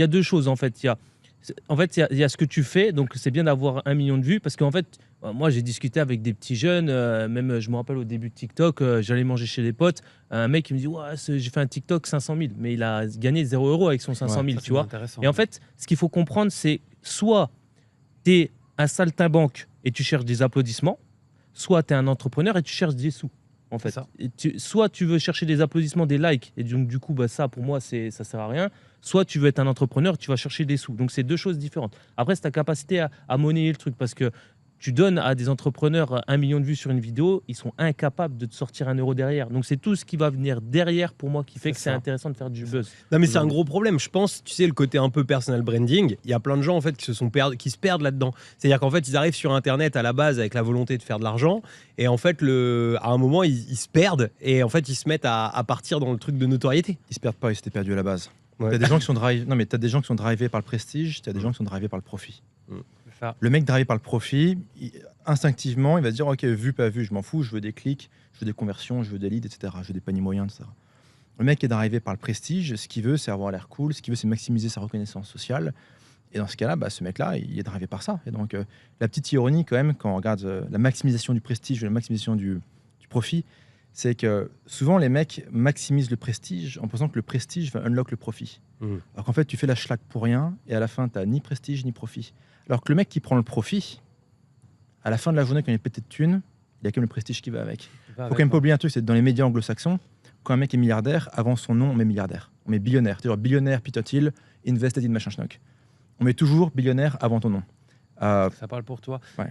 y a deux choses en fait. Il y a ce que tu fais, donc c'est bien d'avoir 1 million de vues parce qu'en fait, moi j'ai discuté avec des petits jeunes, même je me rappelle au début de TikTok, j'allais manger chez des potes, un mec il me dit ouais, j'ai fait un TikTok 500 000, mais il a gagné 0 € avec son 500 000, ça, tu vois. intéressant. Et en fait, ce qu'il faut comprendre, c'est soit tu es un saltimbanque et tu cherches des applaudissements, soit tu es un entrepreneur et tu cherches des sous. En fait, soit tu veux chercher des applaudissements, des likes, et donc du coup, bah, ça pour moi, ça sert à rien. Soit tu veux être un entrepreneur, tu vas chercher des sous. Donc c'est deux choses différentes. Après, c'est ta capacité à monnayer le truc, parce que tu donnes à des entrepreneurs 1 million de vues sur une vidéo, ils sont incapables de te sortir 1 € derrière. Donc c'est tout ce qui va venir derrière pour moi qui fait que c'est intéressant de faire du buzz. Non mais c'est un gros problème, je pense, tu sais, le côté un peu personal branding, il y a plein de gens en fait qui se perdent là-dedans. C'est-à-dire qu'en fait, ils arrivent sur internet à la base avec la volonté de faire de l'argent et en fait à un moment ils se perdent et en fait ils se mettent à partir dans le truc de notoriété. Ils se perdent pas, ils s'étaient perdus à la base. Ouais. T'as des gens qui sont t'as des gens qui sont drivés par le prestige, t'as des gens qui sont drivés par le profit. Ça. Le mec drivé par le profit, instinctivement, il va se dire ok, vu, pas vu, je m'en fous, je veux des clics, je veux des conversions, je veux des leads, etc. Je veux des paniers moyens, etc. Le mec qui est drivé par le prestige, ce qu'il veut, c'est avoir l'air cool, ce qu'il veut, c'est maximiser sa reconnaissance sociale. Et dans ce cas-là, bah, ce mec-là, il est drivé par ça. Et donc, la petite ironie, quand même, quand on regarde la maximisation du prestige ou la maximisation du profit, c'est que souvent, les mecs maximisent le prestige en pensant que le prestige va unlock le profit. Alors qu'en fait, tu fais la schlag pour rien et à la fin, tu n'as ni prestige ni profit. Alors que le mec qui prend le profit, à la fin de la journée, quand il est pété de thunes, il y a quand même le prestige qui va avec. Il faut quand même pas oublier un truc, c'est que dans les médias anglo-saxons, quand un mec est milliardaire, avant son nom, on met milliardaire. On met billionnaire. C'est-à-dire billionnaire, Peter Thiel, invested in machin schnock. On met toujours billionnaire avant ton nom. Ça parle pour toi. Ouais.